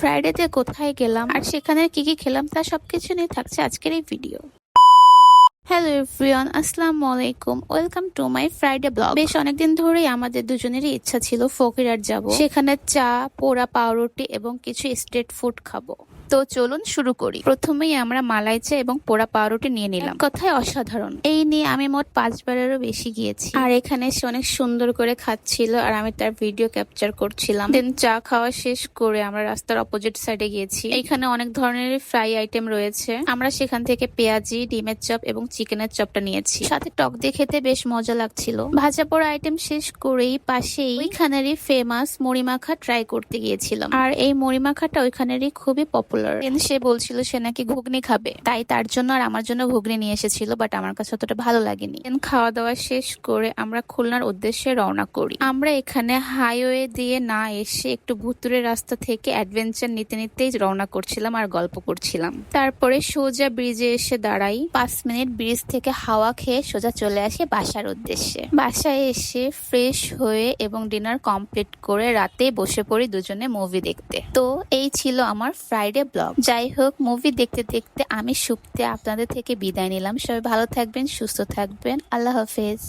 ফ্রাইডেতে কোথায় গেলাম আর সেখানে কি কি খেলাম তা সবকিছু নিয়ে থাকছে আজকের এই ভিডিও। হ্যালো এভরিওয়ান, আসসালামু আলাইকুম, welcome to my Friday blog. বেশ অনেকদিন ধরেই আমাদের দুজনেরই ইচ্ছা ছিল ফকিরাট যাব, সেখানে চা, পোড়া পাউরুটি এবং কিছু স্ট্রিট ফুড খাবো। তো চলুন শুরু করি। প্রথমেই আমরা মালাই চা এবং পোড়া পাউরুটি নিয়ে নিলাম। কথায় অসাধারণ। এই নিয়ে আমি মোট 5 বারেরও বেশি গিয়েছি। আর এখানে সে অনেক সুন্দর করে খাচ্ছিল আর আমি তার ভিডিও ক্যাপচার করছিলাম। দেন চা খাওয়া শেষ করে আমরা রাস্তার অপোজিট সাইডে গিয়েছি। এখানে অনেক ধরনের ফ্রাই আইটেম রয়েছে। আমরা সেখান থেকে পেঁয়াজি, ডিমের চপ এবং চিকেনের চপটা নিয়েছি। সাথে টক দিয়ে খেতে বেশ মজা লাগছিল। ভাজা পোড়া আইটেম শেষ করেই পাশেই ওইখানেরই ফেমাস মুড়ি মাখা ট্রাই করতে গিয়েছিলাম। আর এই মুড়ি মাখাটা ওইখানেরই খুবই পপুলার। সে বলছিল সে নাকি ঘুগনি খাবে, তাই তার জন্য আর আমার জন্য ঘুগনি নিয়ে এসেছিল, বাট আমার কাছে অতটা ভালো লাগেনি। খাওয়া দাওয়া শেষ করে আমরা খুলনার উদ্দেশ্যে রওনা করি। আমরা এখানে হাইওয়ে দিয়ে না এসে একটু ভুতুরে রাস্তা থেকে অ্যাডভেঞ্চার নিতে নিতেই রওনা করছিলাম আর গল্প করছিলাম। তারপরে সোজা ব্রিজে এসে দাঁড়াই। 5 মিনিট ব্রিজ থেকে হাওয়া খেয়ে সোজা চলে আসি বাসার উদ্দেশ্যে। বাসায় এসে ফ্রেশ হয়ে এবং ডিনার কমপ্লিট করে রাতে বসে পড়ি দুজনে মুভি দেখতে। তো এই ছিল আমার ফ্রাইডে ব্লগ। যাই হোক, মুভি দেখতে দেখতে আমি সুপ্তে আপনাদের থেকে বিদায় নিলাম। সবাই ভালো থাকবেন, সুস্থ থাকবেন। আল্লাহ হাফেজ।